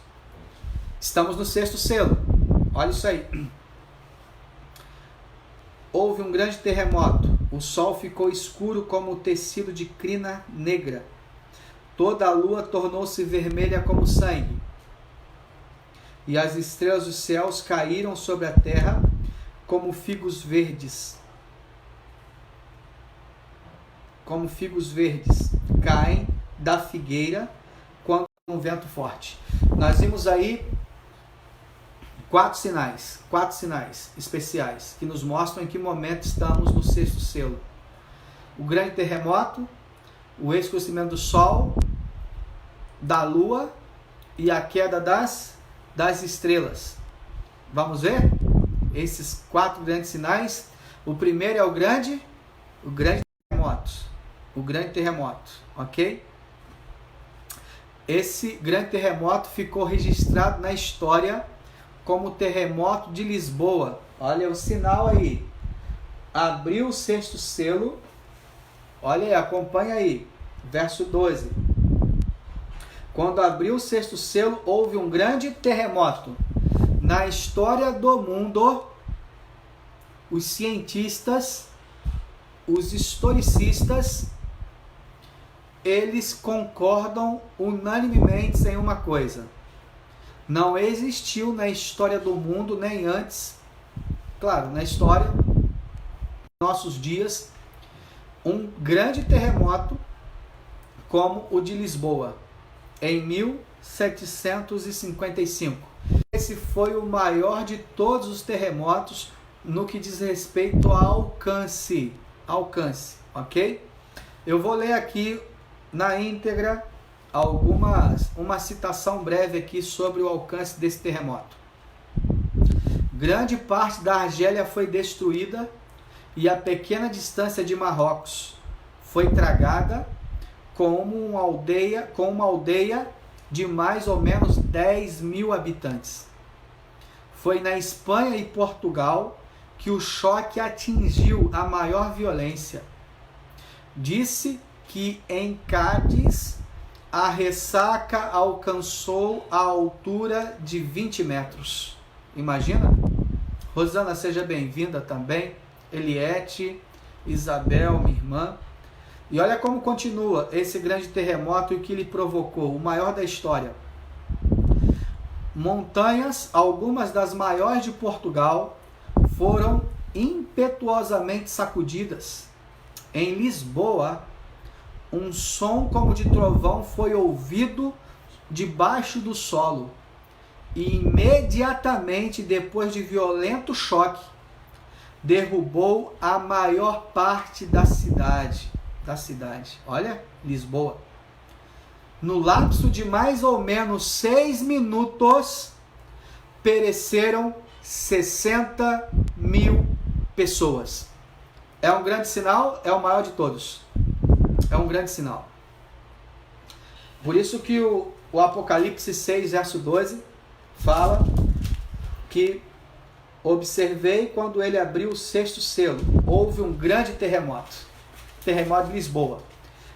Estamos no sexto selo, olha isso aí. Houve um grande terremoto, o sol ficou escuro como o tecido de crina negra. Toda a lua tornou-se vermelha como sangue. E as estrelas dos céus caíram sobre a terra como figos verdes. Como figos verdes caem da figueira quando há um vento forte. Nós vimos aí quatro sinais especiais que nos mostram em que momento estamos no sexto selo. O grande terremoto, o escurecimento do sol, da lua e a queda das estrelas. Vamos ver esses quatro grandes sinais? O primeiro é o grande terremoto, ok? Esse grande terremoto ficou registrado na história como o terremoto de Lisboa. Olha o sinal aí. Abriu o sexto selo. Olha aí, acompanha aí. Verso 12. Quando abriu o sexto selo, houve um grande terremoto. Na história do mundo, os cientistas, os historicistas, eles concordam unanimemente em uma coisa. Não existiu na história do mundo, nem antes, claro, na história dos nossos dias, um grande terremoto como o de Lisboa, em 1755. Esse foi o maior de todos os terremotos no que diz respeito ao alcance, ok? Eu vou ler aqui na íntegra uma citação breve aqui sobre o alcance desse terremoto. Grande parte da Argélia foi destruída e a pequena distância de Marrocos foi tragada como uma aldeia de mais ou menos 10 mil habitantes. Foi na Espanha e Portugal que o choque atingiu a maior violência. Disse que em Cádiz a ressaca alcançou a altura de 20 metros. Imagina? Rosana, seja bem-vinda também. Eliette, Isabel, minha irmã. E olha como continua esse grande terremoto e o que ele provocou, o maior da história. Montanhas, algumas das maiores de Portugal, foram impetuosamente sacudidas. Em Lisboa, um som como de trovão foi ouvido debaixo do solo. E imediatamente depois de violento choque, derrubou a maior parte da cidade. Olha, Lisboa. No lapso de mais ou menos 6 minutos, pereceram 60 mil pessoas. É um grande sinal, é o maior de todos. É um grande sinal. Por isso que o Apocalipse 6, verso 12, fala que observei quando ele abriu o 6º selo. Houve um grande terremoto. Terremoto de Lisboa.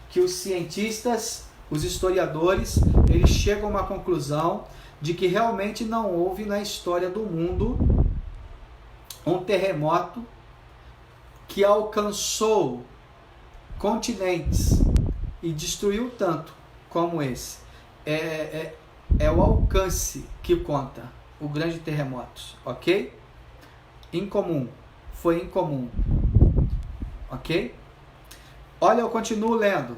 Que os cientistas, os historiadores, eles chegam a uma conclusão de que realmente não houve na história do mundo um terremoto que alcançou continentes e destruiu tanto como esse. É o alcance que conta o grande terremoto, ok? Incomum, foi incomum, ok? Olha, eu continuo lendo.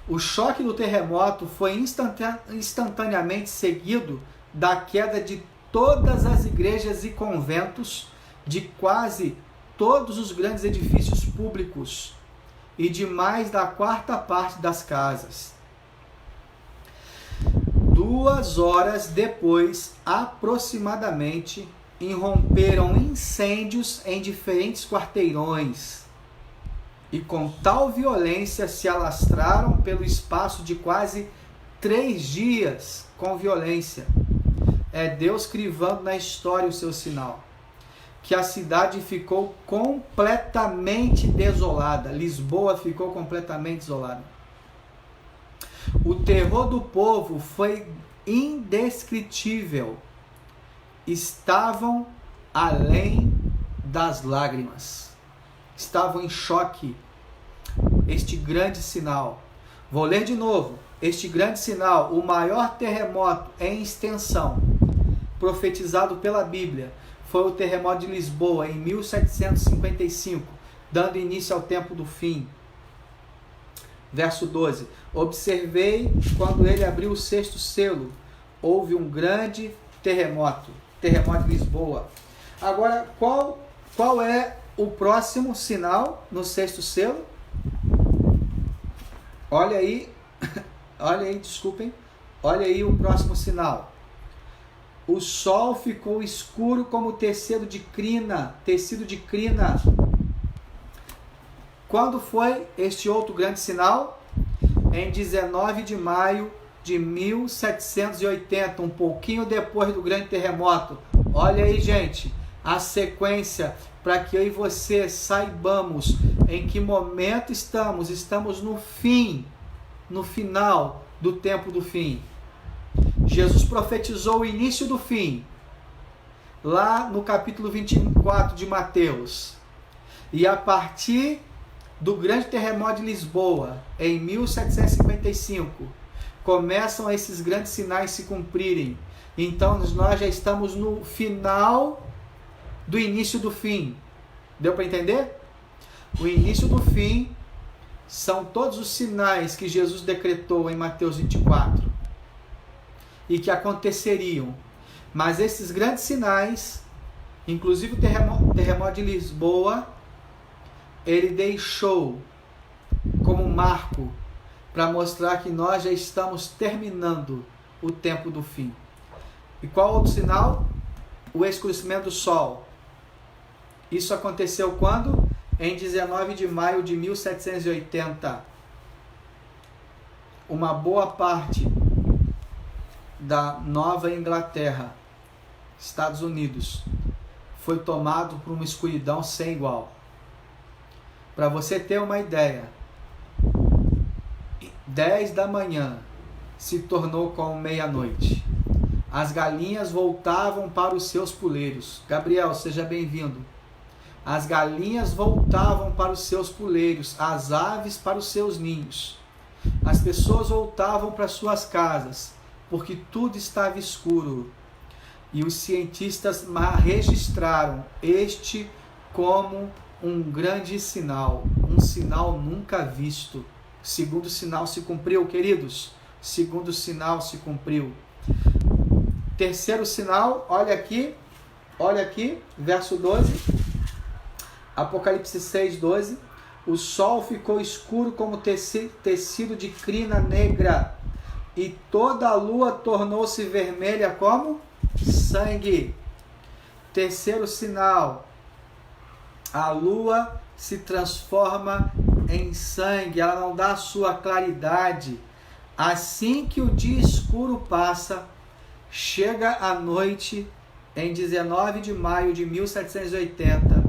O choque do terremoto foi instantaneamente seguido da queda de todas as igrejas e conventos, de quase todos os grandes edifícios públicos e de mais da 4ª parte das casas. 2 horas depois, aproximadamente, irromperam incêndios em diferentes quarteirões e com tal violência se alastraram pelo espaço de quase 3 dias com violência. É Deus crivando na história o seu sinal. Que a cidade ficou completamente desolada. Lisboa ficou completamente isolada. O terror do povo foi indescritível. Estavam além das lágrimas. Estavam em choque. Este grande sinal. Vou ler de novo. Este grande sinal, o maior terremoto em extensão, profetizado pela Bíblia, foi o terremoto de Lisboa em 1755, dando início ao tempo do fim. Verso 12. Observei quando ele abriu o 6º selo. Houve um grande terremoto. Terremoto de Lisboa. Agora, qual é o próximo sinal no 6º selo? Olha aí, desculpem. Olha aí o próximo sinal. O sol ficou escuro como tecido de crina. Quando foi este outro grande sinal? Em 19 de maio de 1780, um pouquinho depois do grande terremoto. Olha aí, gente, a sequência para que eu e você saibamos em que momento estamos. Estamos no fim, no final do tempo do fim. Jesus profetizou o início do fim, lá no capítulo 24 de Mateus. E a partir do grande terremoto de Lisboa, em 1755, começam esses grandes sinais se cumprirem. Então nós já estamos no final do início do fim. Deu para entender? O início do fim são todos os sinais que Jesus decretou em Mateus 24 e que aconteceriam. Mas esses grandes sinais, inclusive o terremoto de Lisboa, ele deixou como marco para mostrar que nós já estamos terminando o tempo do fim. E qual outro sinal? O escurecimento do sol. Isso aconteceu quando? Em 19 de maio de 1780. Uma boa parte da Nova Inglaterra, Estados Unidos, foi tomado por uma escuridão sem igual. Para você ter uma ideia, 10 da manhã se tornou como meia-noite. As galinhas voltavam para os seus puleiros. Gabriel, seja bem-vindo. As galinhas voltavam para os seus puleiros, as aves para os seus ninhos. As pessoas voltavam para suas casas, porque tudo estava escuro. E os cientistas registraram este como um grande sinal, um sinal nunca visto. O segundo sinal se cumpriu, queridos. O segundo sinal se cumpriu. Terceiro sinal, olha aqui, verso 12. Apocalipse 6, 12. O sol ficou escuro como tecido de crina negra, e toda a lua tornou-se vermelha como sangue. Terceiro sinal, a lua se transforma em sangue, ela não dá a sua claridade. Assim que o dia escuro passa, chega a noite, em 19 de maio de 1780,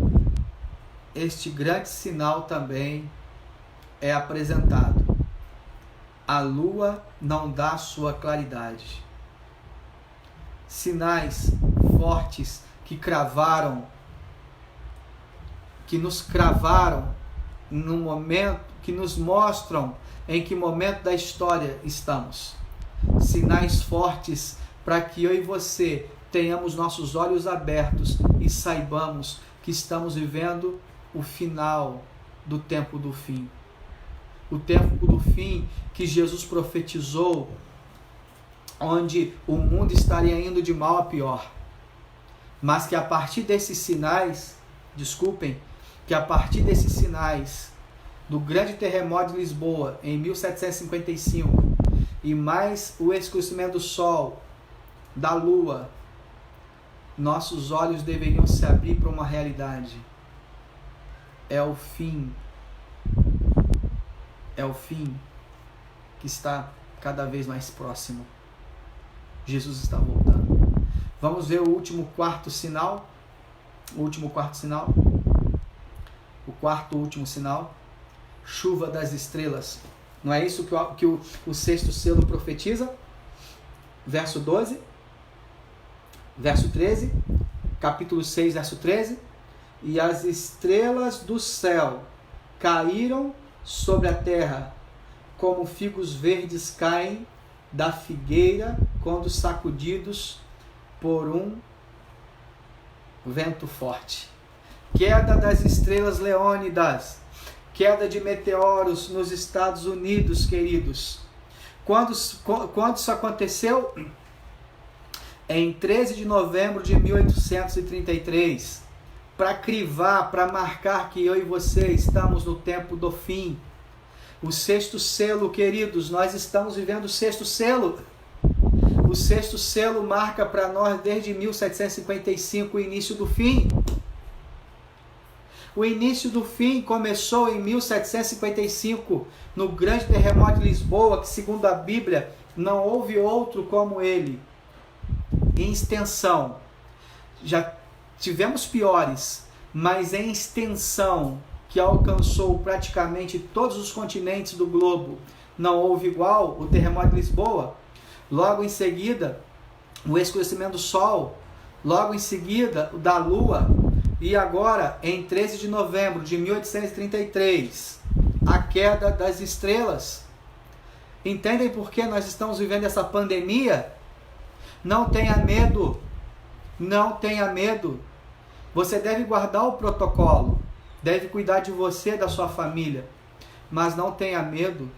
este grande sinal também é apresentado. A lua não dá a sua claridade. Sinais fortes que nos cravaram no momento, que nos mostram em que momento da história estamos. Sinais fortes para que eu e você tenhamos nossos olhos abertos e saibamos que estamos vivendo o final do tempo do fim. O tempo do fim que Jesus profetizou, onde o mundo estaria indo de mal a pior. Mas que a partir desses sinais, do grande terremoto de Lisboa, em 1755, e mais o escurecimento do sol, da lua, nossos olhos deveriam se abrir para uma realidade. É o fim que está cada vez mais próximo. Jesus está voltando. Vamos ver o quarto último sinal. Chuva das estrelas. Não é isso que o sexto selo profetiza? Verso 12. Verso 13. Capítulo 6, verso 13. E as estrelas do céu caíram sobre a terra, como figos verdes caem da figueira quando sacudidos por um vento forte. Queda das estrelas leônidas, queda de meteoros nos Estados Unidos, queridos. Quando isso aconteceu? Em 13 de novembro de 1833, para crivar, para marcar que eu e você estamos no tempo do fim. O sexto selo, queridos, nós estamos vivendo o sexto selo. O sexto selo marca para nós desde 1755 o início do fim. O início do fim começou em 1755, no grande terremoto de Lisboa, que segundo a Bíblia não houve outro como ele. Em extensão, já tivemos piores, mas em extensão, que alcançou praticamente todos os continentes do globo, não houve igual o terremoto de Lisboa. Logo em seguida, o escurecimento do sol, logo em seguida, o da lua, e agora, em 13 de novembro de 1833, a queda das estrelas. Entendem por que nós estamos vivendo essa pandemia? Não tenha medo, não tenha medo. Você deve guardar o protocolo, deve cuidar de você e da sua família, mas não tenha medo.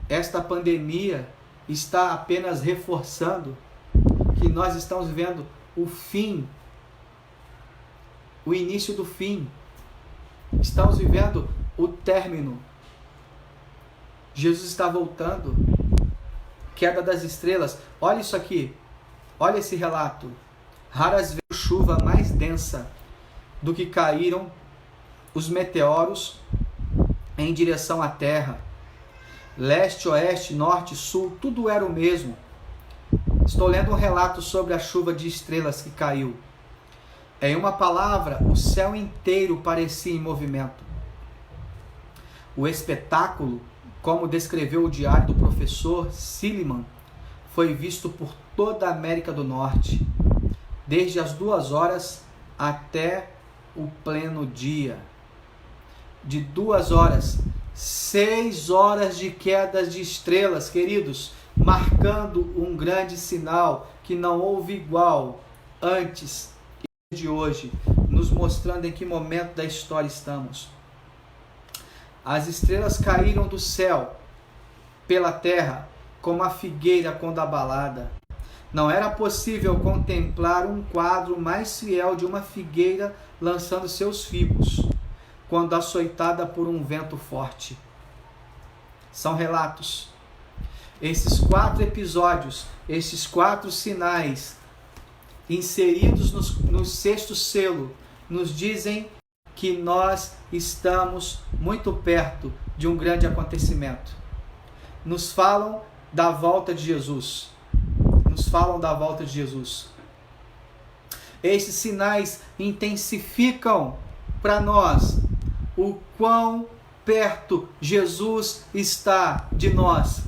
Esta pandemia está apenas reforçando que nós estamos vivendo o fim, o início do fim. Estamos vivendo o término. Jesus está voltando. Queda das estrelas. Olha isso aqui. Olha esse relato. Raras vezes chuva mais densa do que caíram os meteoros em direção à Terra. Leste, oeste, norte, sul, tudo era o mesmo. Estou lendo um relato sobre a chuva de estrelas que caiu. Em uma palavra, o céu inteiro parecia em movimento. O espetáculo, como descreveu o diário do professor Silliman, foi visto por toda a América do Norte, desde as 2 horas até o pleno dia. De 2 horas, 6 horas de quedas de estrelas, queridos, marcando um grande sinal que não houve igual antes e de hoje, nos mostrando em que momento da história estamos. As estrelas caíram do céu pela terra como a figueira quando abalada. Não era possível contemplar um quadro mais fiel de uma figueira lançando seus figos, quando açoitada por um vento forte. São relatos. Esses 4 episódios, esses 4 sinais inseridos no 6º selo, nos dizem que nós estamos muito perto de um grande acontecimento. Nos falam da volta de Jesus. Nos falam da volta de Jesus. Esses sinais intensificam para nós o quão perto Jesus está de nós.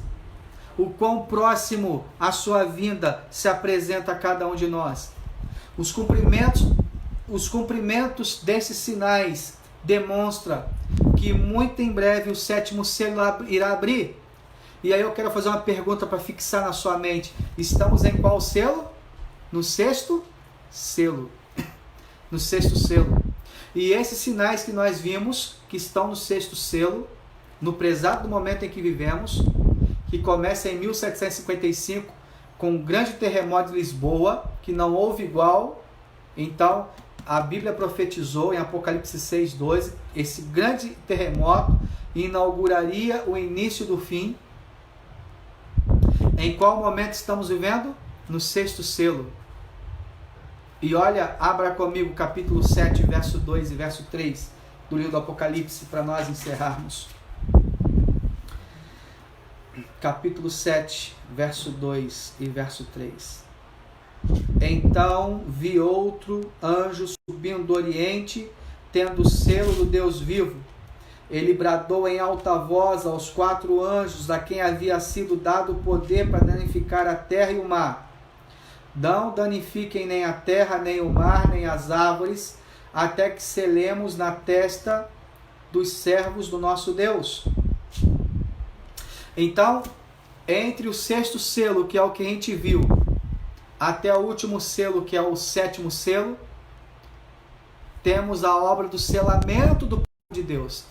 O quão próximo a sua vinda se apresenta a cada um de nós. Os cumprimentos desses sinais demonstram que muito em breve o 7º selo irá abrir. E aí eu quero fazer uma pergunta para fixar na sua mente. Estamos em qual selo? No 6º selo. No 6º selo. E esses sinais que nós vimos, que estão no 6º selo, no prezado momento em que vivemos, que começa em 1755, com um grande terremoto de Lisboa, que não houve igual. Então, a Bíblia profetizou em Apocalipse 6:12, esse grande terremoto inauguraria o início do fim. Em qual momento estamos vivendo? No 6º selo. E olha, abra comigo capítulo 7, verso 2 e verso 3 do livro do Apocalipse, para nós encerrarmos. Capítulo 7, verso 2 e verso 3. Então vi outro anjo subindo do oriente, tendo o selo do Deus vivo. Ele bradou em alta voz aos 4 anjos, a quem havia sido dado o poder para danificar a terra e o mar. Não danifiquem nem a terra, nem o mar, nem as árvores, até que selemos na testa dos servos do nosso Deus. Então, entre o 6º selo, que é o que a gente viu, até o último selo, que é o 7º selo, temos a obra do selamento do povo de Deus.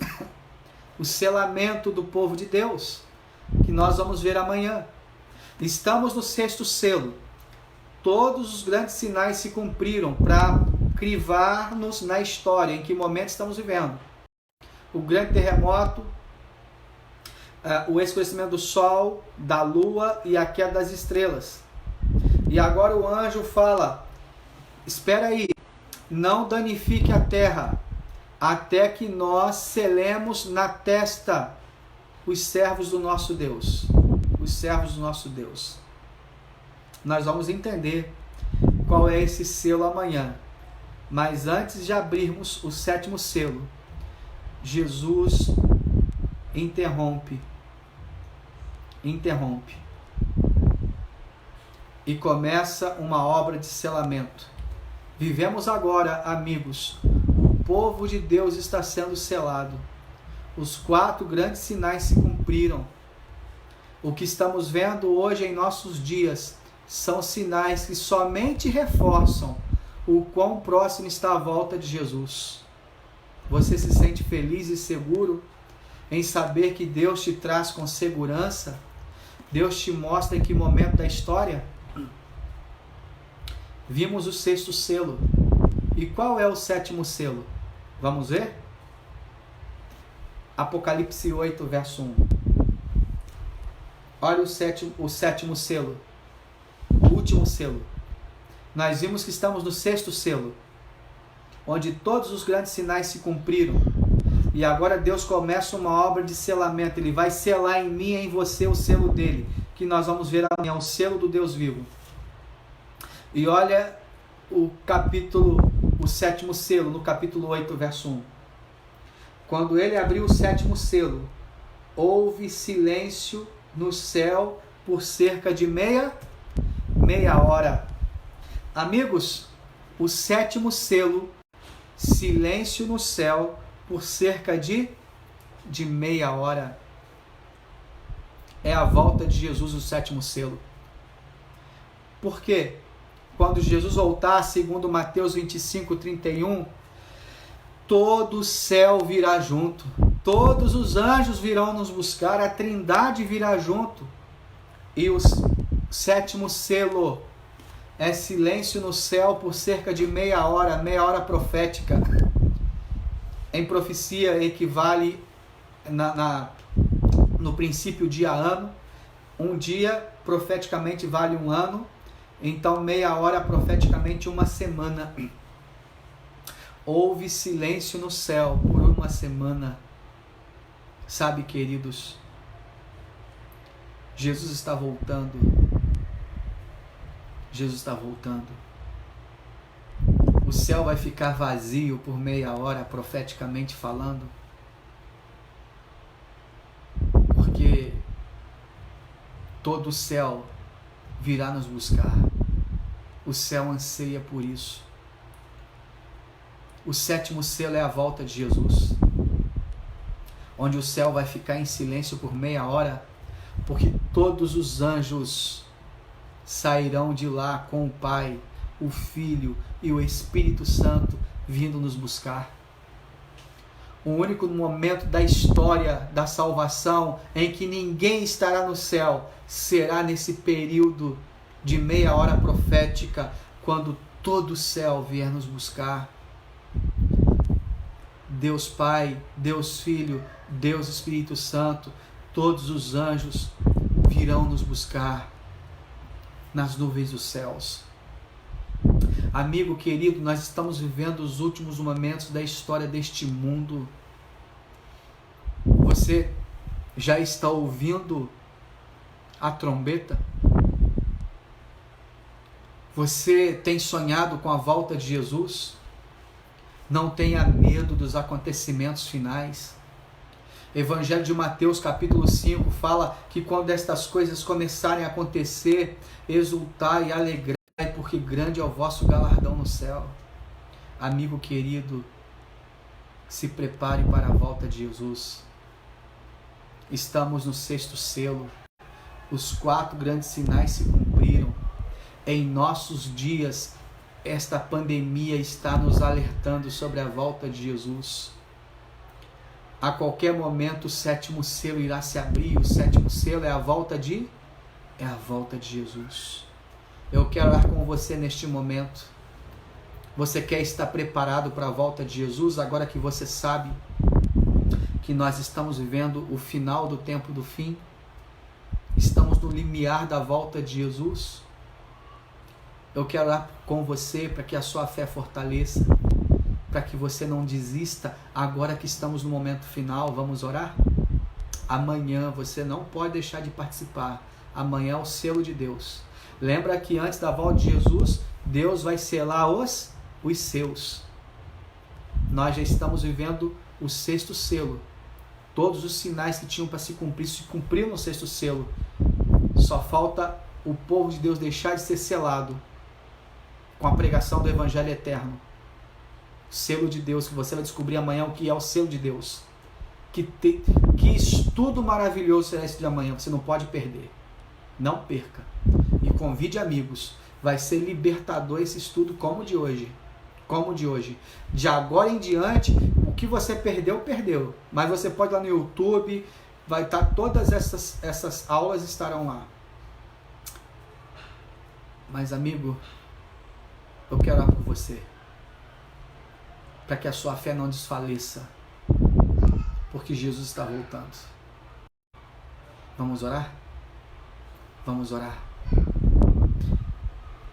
O selamento do povo de Deus, que nós vamos ver amanhã. Estamos no 6º selo. Todos os grandes sinais se cumpriram para crivar-nos na história, em que momento estamos vivendo. O grande terremoto, o escurecimento do sol, da lua e a queda das estrelas. E agora o anjo fala, espera aí, não danifique a terra, até que nós selemos na testa os servos do nosso Deus. Os servos do nosso Deus. Nós vamos entender qual é esse selo amanhã. Mas antes de abrirmos o 7º selo, Jesus interrompe. E começa uma obra de selamento. Vivemos agora, amigos, o povo de Deus está sendo selado. Os 4 grandes sinais se cumpriram. O que estamos vendo hoje em nossos dias são sinais que somente reforçam o quão próximo está a volta de Jesus. Você se sente feliz e seguro em saber que Deus te traz com segurança? Deus te mostra em que momento da história? Vimos o 6º selo. E qual é o 7º selo? Vamos ver? Apocalipse 8, verso 1. Olha o 7º selo. O último selo. Nós vimos que estamos no 6º selo, onde todos os grandes sinais se cumpriram. E agora Deus começa uma obra de selamento. Ele vai selar em mim e em você o selo dele, que nós vamos ver amanhã, o selo do Deus vivo. E olha o 7º selo, no capítulo 8, verso 1. Quando ele abriu o 7º selo, houve silêncio no céu por cerca de meia hora. Amigos, o 7º selo, silêncio no céu por cerca de meia hora. É a volta de Jesus, o 7º selo. Por quê? Quando Jesus voltar, segundo Mateus 25:31, todo o céu virá junto, todos os anjos virão nos buscar, a Trindade virá junto. E o 7º selo é silêncio no céu por cerca de meia hora profética. Em profecia equivale no princípio dia-ano. Um dia profeticamente vale um ano. Então meia hora profeticamente uma semana. Houve silêncio no céu por uma semana. Sabe, queridos, Jesus está voltando. Jesus está voltando. O céu vai ficar vazio por meia hora, profeticamente falando. Porque todo o céu virá nos buscar. O céu anseia por isso. O 7º selo é a volta de Jesus, onde o céu vai ficar em silêncio por meia hora, porque todos os anjos sairão de lá com o Pai, o Filho e o Espírito Santo vindo nos buscar. O único momento da história da salvação em que ninguém estará no céu será nesse período de meia hora profética, quando todo o céu vier nos buscar. Deus Pai, Deus Filho, Deus Espírito Santo, todos os anjos virão nos buscar nas nuvens dos céus. Amigo querido, nós estamos vivendo os últimos momentos da história deste mundo. Você já está ouvindo a trombeta? Você tem sonhado com a volta de Jesus? Não tenha medo dos acontecimentos finais. Evangelho de Mateus capítulo 5 fala que quando estas coisas começarem a acontecer, exultai e alegrai, porque grande é o vosso galardão no céu. Amigo querido, se prepare para a volta de Jesus. Estamos no 6º selo. Os 4 grandes sinais se cumpriram. Em nossos dias, esta pandemia está nos alertando sobre a volta de Jesus. A qualquer momento o 7º selo irá se abrir. O 7º selo é a volta de Jesus. Eu quero orar com você neste momento. Você quer estar preparado para a volta de Jesus, agora que você sabe que nós estamos vivendo o final do tempo do fim? Estamos no limiar da volta de Jesus. Eu quero orar com você para que a sua fé fortaleça, para que você não desista agora que estamos no momento final. Vamos orar? Amanhã você não pode deixar de participar. Amanhã é o selo de Deus. Lembra que antes da volta de Jesus, Deus vai selar os seus. Nós já estamos vivendo o 6º selo. Todos os sinais que tinham para se cumpriram no 6º selo. Só falta o povo de Deus deixar de ser selado com a pregação do Evangelho eterno. Selo de Deus, que você vai descobrir amanhã o que é o selo de Deus. Que estudo maravilhoso será esse de amanhã, você não pode perder. Não perca. E convide amigos. Vai ser libertador esse estudo como o de hoje. Como o de hoje. De agora em diante, o que você perdeu, perdeu. Mas você pode ir lá no YouTube, vai estar todas essas aulas estarão lá. Mas amigo, eu quero orar por você, para que a sua fé não desfaleça, porque Jesus está voltando. Vamos orar? Vamos orar.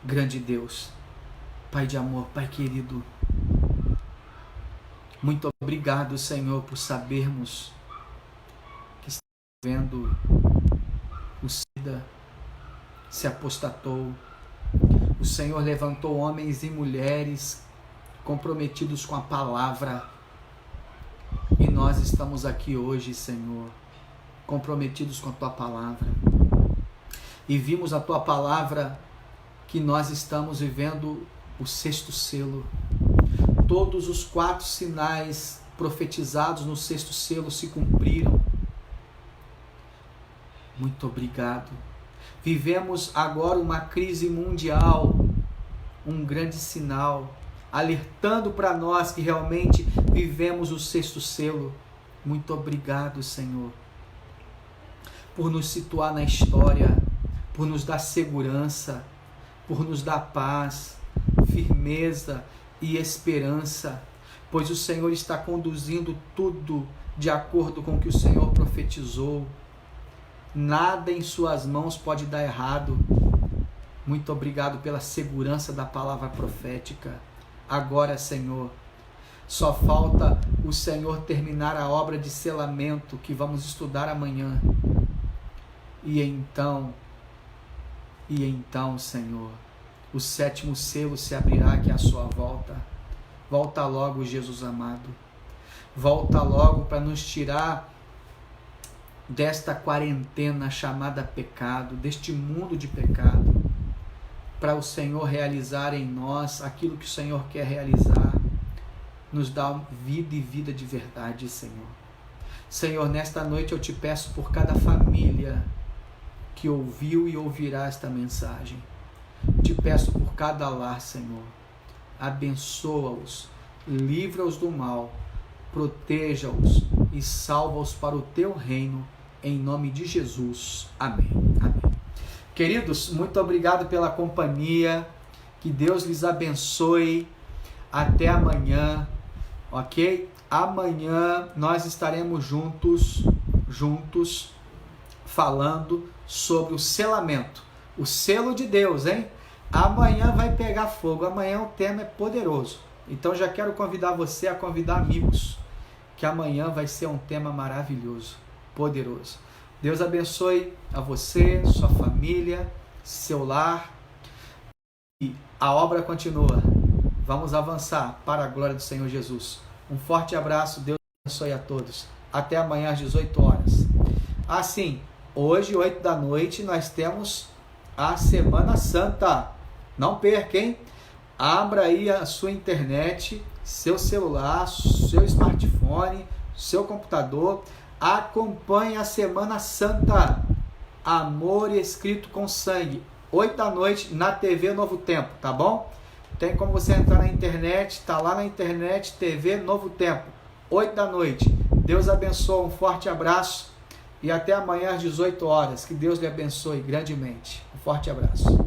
Grande Deus, Pai de amor, Pai querido, muito obrigado, Senhor, por sabermos que estamos vendo o SIDA se apostatou. O Senhor levantou homens e mulheres comprometidos com a palavra E nós estamos aqui hoje, Senhor, comprometidos com a Tua palavra. E vimos a Tua palavra que nós estamos vivendo o 6º selo. Todos os 4 sinais profetizados no 6º selo se cumpriram. Muito obrigado. Vivemos agora uma crise mundial, um grande sinal, alertando para nós que realmente vivemos o 6º selo. Muito obrigado, Senhor, por nos situar na história, por nos dar segurança, por nos dar paz, firmeza e esperança, pois o Senhor está conduzindo tudo de acordo com o que o Senhor profetizou. Nada em suas mãos pode dar errado. Muito obrigado pela segurança da palavra profética. Agora, Senhor, só falta o Senhor terminar a obra de selamento que vamos estudar amanhã. E então, Senhor, o 7º selo se abrirá, que é a sua volta. Volta logo, Jesus amado. Volta logo para nos tirar desta quarentena chamada pecado, deste mundo de pecado, para o Senhor realizar em nós aquilo que o Senhor quer realizar, nos dá vida e vida de verdade, Senhor. Senhor, nesta noite eu te peço por cada família que ouviu e ouvirá esta mensagem. Te peço por cada lar, Senhor. Abençoa-os, livra-os do mal, proteja-os e salva-os para o teu reino, em nome de Jesus. Amém. Amém. Queridos, muito obrigado pela companhia, que Deus lhes abençoe, até amanhã, ok? Amanhã nós estaremos juntos, falando sobre o selamento, o selo de Deus, hein? Amanhã vai pegar fogo, amanhã o tema é poderoso, então já quero convidar você a convidar amigos, que amanhã vai ser um tema maravilhoso, poderoso. Deus abençoe a você, sua família, seu lar, e a obra continua. Vamos avançar para a glória do Senhor Jesus. Um forte abraço, Deus abençoe a todos. Até amanhã às 18 horas. Assim, hoje, 8 da noite, nós temos a Semana Santa. Não perca, hein? Abra aí a sua internet, seu celular, seu smartphone, seu computador. Acompanhe a Semana Santa. Amor escrito com sangue. 8 da noite na TV Novo Tempo, tá bom? Tem como você entrar na internet, tá lá na internet, TV Novo Tempo. 8 da noite. Deus abençoe, um forte abraço e até amanhã às 18 horas. Que Deus lhe abençoe grandemente. Um forte abraço.